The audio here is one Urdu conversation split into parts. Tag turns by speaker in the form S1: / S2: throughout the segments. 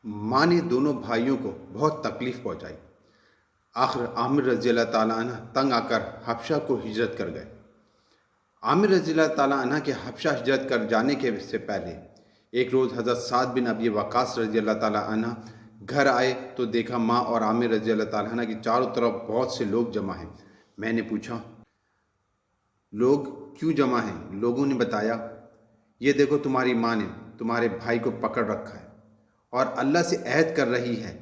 S1: ماں نے دونوں بھائیوں کو بہت تکلیف پہنچائی۔ آخر عامر رضی اللہ تعالیٰ عنہ تنگ آ کر حبشہ کو ہجرت کر گئے۔ عامر رضی اللہ تعالیٰ عنہ کے حبشہ ہجرت کر جانے کے سے پہلے ایک روز حضرت سعد بن ابی وقاص رضی اللہ تعالیٰ عنہ گھر آئے تو دیکھا ماں اور عامر رضی اللہ تعالیٰ عنہ کی چاروں طرف بہت سے لوگ جمع ہیں۔ میں نے پوچھا، لوگ کیوں جمع ہیں؟ لوگوں نے بتایا، یہ دیکھو تمہاری ماں نے تمہارے بھائی کو پکڑ رکھا ہے اور اللہ سے عہد کر رہی ہے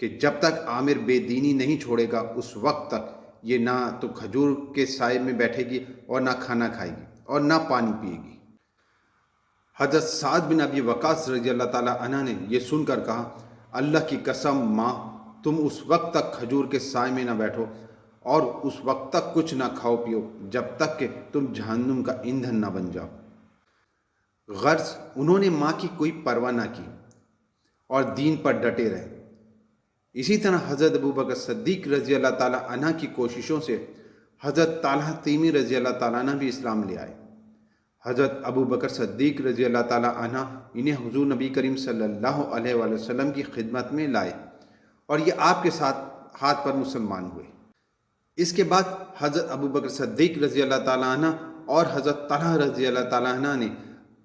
S1: کہ جب تک عامر بے دینی نہیں چھوڑے گا اس وقت تک یہ نہ تو کھجور کے سائے میں بیٹھے گی اور نہ کھانا کھائے گی اور نہ پانی پیے گی۔ حضرت سعد بن ابی وقاص رضی اللہ تعالیٰ عنہ نے یہ سن کر کہا، اللہ کی قسم ماں، تم اس وقت تک کھجور کے سائے میں نہ بیٹھو اور اس وقت تک کچھ نہ کھاؤ پیو جب تک کہ تم جہنم کا ایندھن نہ بن جاؤ۔ غرض انہوں نے ماں کی کوئی پرواہ نہ کی اور دین پر ڈٹے رہے۔ اسی طرح حضرت ابوبکر صدیق رضی اللہ تعالیٰ عنہ کی کوششوں سے حضرت طلحہ تیمی رضی اللہ تعالیٰ عنہ بھی اسلام لے آئے۔ حضرت ابوبکر صدیق رضی اللہ تعالیٰ عنہ انہیں حضور نبی کریم صلی اللہ علیہ وآلہ وسلم کی خدمت میں لائے اور یہ آپ کے ساتھ ہاتھ پر مسلمان ہوئے۔ اس کے بعد حضرت ابوبکر صدیق رضی اللہ تعالیٰ عنہ اور حضرت طلحہ رضی اللہ تعالیٰ عنہ نے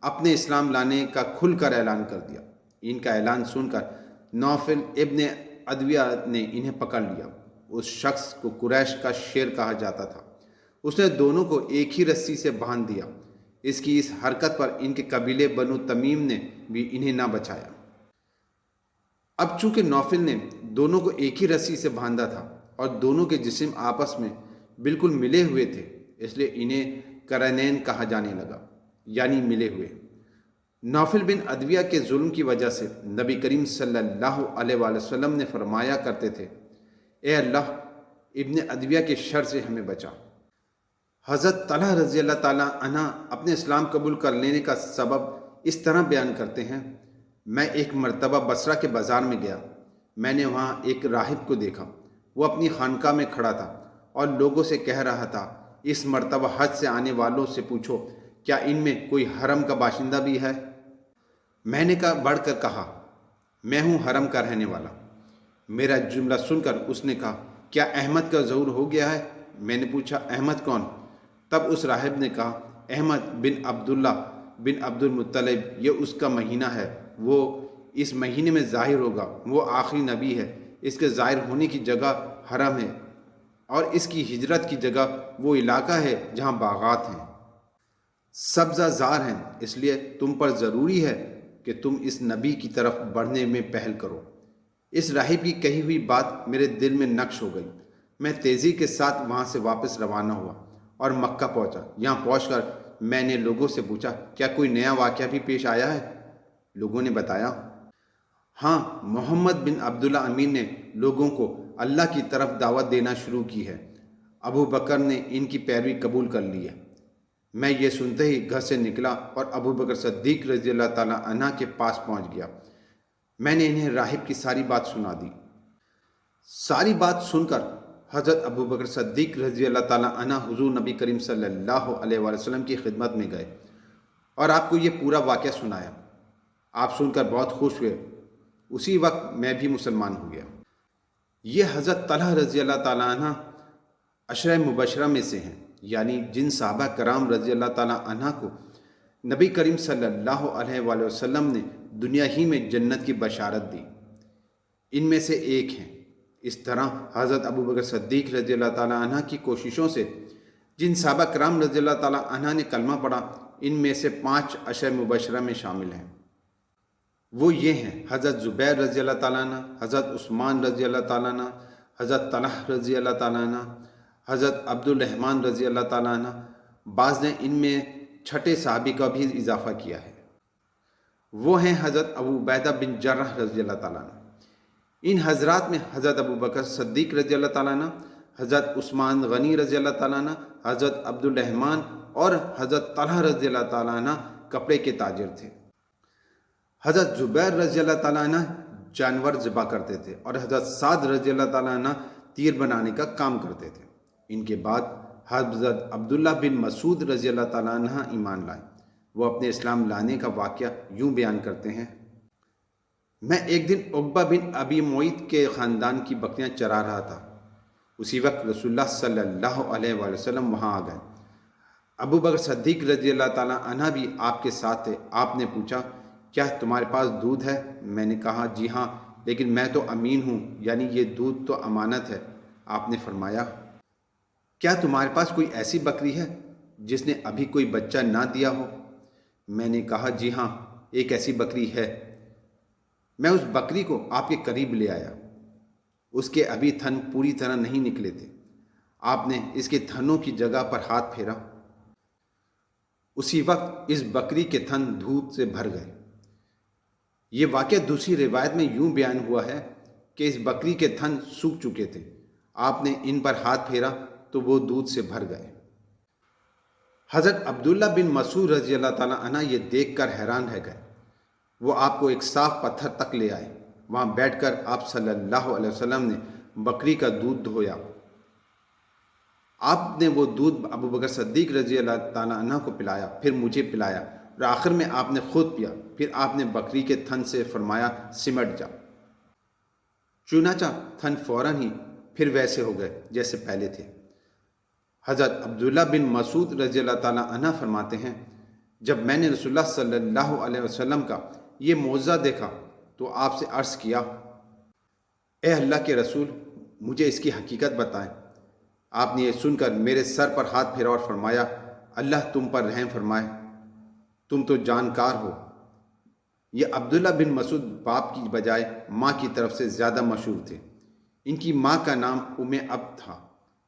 S1: اپنے اسلام لانے کا کھل کر اعلان کر دیا۔ ان کا اعلان سن کر نوفل ابن ادویہ نے انہیں پکڑ لیا۔ اس شخص کو قریش کا شیر کہا جاتا تھا۔ اس نے دونوں کو ایک ہی رسی سے باندھ دیا۔ اس کی اس حرکت پر ان کے قبیلے بنو تمیم نے بھی انہیں نہ بچایا۔ اب چونکہ نوفل نے دونوں کو ایک ہی رسی سے باندھا تھا اور دونوں کے جسم آپس میں بالکل ملے ہوئے تھے، اس لیے انہیں قرنین کہا جانے لگا، یعنی ملے ہوئے۔ نوفل بن ادویہ کے ظلم کی وجہ سے نبی کریم صلی اللہ علیہ وآلہ وسلم نے فرمایا کرتے تھے، اے اللہ ابن ادویہ کے شر سے ہمیں بچا۔ حضرت طلحہ رضی اللہ تعالیٰ عنہ اپنے اسلام قبول کر لینے کا سبب اس طرح بیان کرتے ہیں، میں ایک مرتبہ بصرہ کے بازار میں گیا۔ میں نے وہاں ایک راہب کو دیکھا۔ وہ اپنی خانقاہ میں کھڑا تھا اور لوگوں سے کہہ رہا تھا، اس مرتبہ حج سے آنے والوں سے پوچھو کیا ان میں کوئی حرم کا باشندہ بھی ہے؟ میں نے بڑھ کر کہا، میں ہوں حرم کا رہنے والا۔ میرا جملہ سن کر اس نے کہا، کیا احمد کا ظہور ہو گیا ہے؟ میں نے پوچھا، احمد کون؟ تب اس راہب نے کہا، احمد بن عبداللہ بن عبد المطلب، یہ اس کا مہینہ ہے، وہ اس مہینے میں ظاہر ہوگا، وہ آخری نبی ہے، اس کے ظاہر ہونے کی جگہ حرم ہے اور اس کی ہجرت کی جگہ وہ علاقہ ہے جہاں باغات ہیں، سبزہ زار ہیں، اس لیے تم پر ضروری ہے کہ تم اس نبی کی طرف بڑھنے میں پہل کرو۔ اس راہب کی کہی ہوئی بات میرے دل میں نقش ہو گئی۔ میں تیزی کے ساتھ وہاں سے واپس روانہ ہوا اور مکہ پہنچا۔ یہاں پہنچ کر میں نے لوگوں سے پوچھا، کیا کوئی نیا واقعہ بھی پیش آیا ہے؟ لوگوں نے بتایا، ہاں، محمد بن عبداللہ امین نے لوگوں کو اللہ کی طرف دعوت دینا شروع کی ہے۔ ابو بکر نے ان کی پیروی قبول کر لی ہے۔ میں یہ سنتے ہی گھر سے نکلا اور ابو بکر صدیق رضی اللہ تعالیٰ عنہ کے پاس پہنچ گیا۔ میں نے انہیں راہب کی ساری بات سنا دی۔ ساری بات سن کر حضرت ابو بکر صدیق رضی اللہ تعالیٰ عنہ حضور نبی کریم صلی اللہ علیہ وآلہ وسلم کی خدمت میں گئے اور آپ کو یہ پورا واقعہ سنایا۔ آپ سن کر بہت خوش ہوئے۔ اسی وقت میں بھی مسلمان ہو گیا۔ یہ حضرت طلحہ رضی اللہ تعالیٰ عنہ عشرہ مبشرہ میں سے ہیں، یعنی جن صحابہ کرام رضی اللہ تعالیٰ عنہ کو نبی کریم صلی اللہ علیہ وآلہ وسلم نے دنیا ہی میں جنت کی بشارت دی، ان میں سے ایک ہیں۔ اس طرح حضرت ابو بکر صدیق رضی اللہ تعالیٰ عنہ کی کوششوں سے جن صحابہ کرام رضی اللہ تعالیٰ عنہ نے کلمہ پڑھا، ان میں سے 5 عشرہ مبشرہ میں شامل ہیں۔ وہ یہ ہیں، حضرت زبیر رضی اللہ تعالیٰ عنہ، حضرت عثمان رضی اللہ تعالیٰ عنہ، حضرت طلحہ رضی اللہ تعالیٰ عنہ، حضرت عبد الرحمن رضی اللہ تعالیٰ عنہ۔ بعض نے ان میں چھٹے صحابی کا بھی اضافہ کیا ہے، وہ ہیں حضرت ابو عبیدہ بن جرح رضی اللہ تعالیٰ عنہ۔ ان حضرات میں حضرت ابو بکر صدیق رضی اللہ تعالیٰ عنہ، حضرت عثمان غنی رضی اللہ تعالیٰ عنہ، حضرت عبد الرحمن اور حضرت طلحہ رضی اللہ تعالیٰ عنہ کپڑے کے تاجر تھے۔ حضرت زبیر رضی اللہ تعالیٰ عنہ جانور ذبح کرتے تھے اور حضرت سعد رضی اللہ تعالیٰ عنہ تیر بنانے کا کام کرتے تھے۔ ان کے بعد حضرت عبداللہ بن مسعود رضی اللہ تعالیٰ عنہ ایمان لائے۔ وہ اپنے اسلام لانے کا واقعہ یوں بیان کرتے ہیں، میں ایک دن عقبہ بن ابی معیط کے خاندان کی بکریاں چرا رہا تھا۔ اسی وقت رسول اللہ صلی اللہ علیہ وآلہ وسلم وہاں آ گئے۔ ابو بکر صدیق رضی اللہ تعالیٰ عنہ بھی آپ کے ساتھ تھے۔ آپ نے پوچھا، کیا تمہارے پاس دودھ ہے؟ میں نے کہا، جی ہاں، لیکن میں تو امین ہوں، یعنی یہ دودھ تو امانت ہے۔ آپ نے فرمایا، کیا تمہارے پاس کوئی ایسی بکری ہے جس نے ابھی کوئی بچہ نہ دیا ہو؟ میں نے کہا، جی ہاں، ایک ایسی بکری ہے۔ میں اس بکری کو آپ کے قریب لے آیا۔ اس کے ابھی تھن پوری طرح نہیں نکلے تھے۔ آپ نے اس کے تھنوں کی جگہ پر ہاتھ پھیرا۔ اسی وقت اس بکری کے تھن دودھ سے بھر گئے۔ یہ واقعہ دوسری روایت میں یوں بیان ہوا ہے کہ اس بکری کے تھن سوکھ چکے تھے۔ آپ نے ان پر ہاتھ پھیرا تو وہ دودھ سے بھر گئے۔ حضرت عبداللہ بن مسعود رضی اللہ تعالیٰ عنہ یہ دیکھ کر حیران رہ گئے۔ وہ آپ کو ایک صاف پتھر تک لے آئے۔ وہاں بیٹھ کر آپ صلی اللہ علیہ وسلم نے بکری کا دودھ دھویا۔ آپ نے وہ دودھ ابو بکر صدیق رضی اللہ تعالیٰ عنہ کو پلایا، پھر مجھے پلایا، اور آخر میں آپ نے خود پیا۔ پھر آپ نے بکری کے تھن سے فرمایا، سمٹ جا۔ چنانچہ تھن فوراً ہی پھر ویسے ہو گئے جیسے پہلے تھے۔ حضرت عبداللہ بن مسعود رضی اللہ تعالیٰ عنہ فرماتے ہیں، جب میں نے رسول اللہ صلی اللہ علیہ وسلم کا یہ معجزہ دیکھا تو آپ سے عرض کیا، اے اللہ کے رسول، مجھے اس کی حقیقت بتائیں۔ آپ نے یہ سن کر میرے سر پر ہاتھ پھیرا اور فرمایا، اللہ تم پر رحم فرمائے، تم تو جانکار ہو۔ یہ عبداللہ بن مسعود باپ کی بجائے ماں کی طرف سے زیادہ مشہور تھے۔ ان کی ماں کا نام عبد تھا۔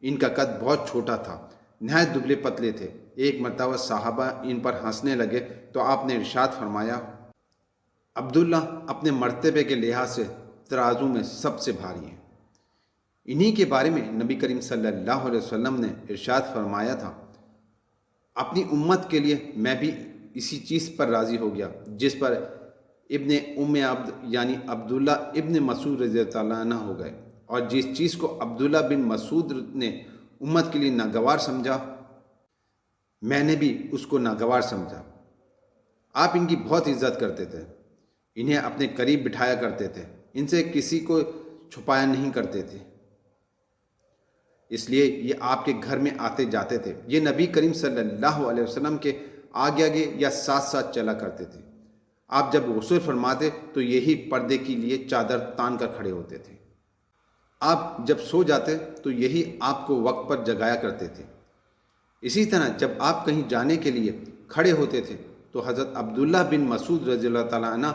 S1: ان کا قد بہت چھوٹا تھا، نہایت دبلے پتلے تھے۔ ایک مرتبہ صحابہ ان پر ہنسنے لگے تو آپ نے ارشاد فرمایا، عبداللہ اپنے مرتبے کے لحاظ سے ترازو میں سب سے بھاری ہیں۔ انہی کے بارے میں نبی کریم صلی اللہ علیہ وسلم نے ارشاد فرمایا تھا، اپنی امت کے لیے میں بھی اسی چیز پر راضی ہو گیا جس پر ابن عبد یعنی عبداللہ ابن مسعود رضی اللہ عنہ ہو گئے، اور جس چیز کو عبداللہ بن مسعود نے امت کے لیے ناگوار سمجھا، میں نے بھی اس کو ناگوار سمجھا۔ آپ ان کی بہت عزت کرتے تھے، انہیں اپنے قریب بٹھایا کرتے تھے، ان سے کسی کو چھپایا نہیں کرتے تھے، اس لیے یہ آپ کے گھر میں آتے جاتے تھے۔ یہ نبی کریم صلی اللہ علیہ وسلم کے آگے آگے یا ساتھ ساتھ چلا کرتے تھے۔ آپ جب غسل فرماتے تو یہی پردے کے لیے چادر تان کر کھڑے ہوتے تھے۔ آپ جب سو جاتے تو یہی آپ کو وقت پر جگایا کرتے تھے۔ اسی طرح جب آپ کہیں جانے کے لیے کھڑے ہوتے تھے تو حضرت عبداللہ بن مسعود رضی اللہ تعالیٰ عنہ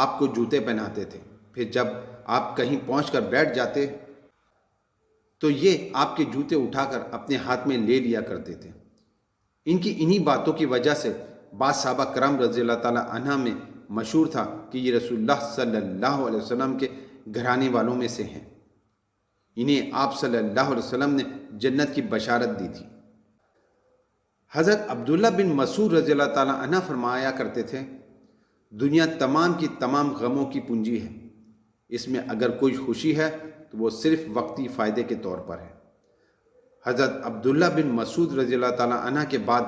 S1: آپ کو جوتے پہناتے تھے۔ پھر جب آپ کہیں پہنچ کر بیٹھ جاتے تو یہ آپ کے جوتے اٹھا کر اپنے ہاتھ میں لے لیا کرتے تھے۔ ان کی انہی باتوں کی وجہ سے بعض صحابہ کرام رضی اللہ تعالیٰ عنہ میں مشہور تھا کہ یہ رسول اللہ صلی اللہ علیہ وسلم کے گھرانے والوں میں سے ہیں۔ انہیں آپ صلی اللہ علیہ وسلم نے جنت کی بشارت دی تھی۔ حضرت عبداللہ بن مسعود رضی اللہ تعالیٰ عنہ فرمایا کرتے تھے، دنیا تمام کی تمام غموں کی پونجی ہے، اس میں اگر کوئی خوشی ہے تو وہ صرف وقتی فائدے کے طور پر ہے۔ حضرت عبداللہ بن مسعود رضی اللہ تعالیٰ عنہ کے بعد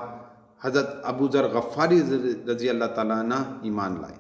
S1: حضرت ابو ذر غفاری رضی اللہ تعالیٰ عنہ ایمان لائے۔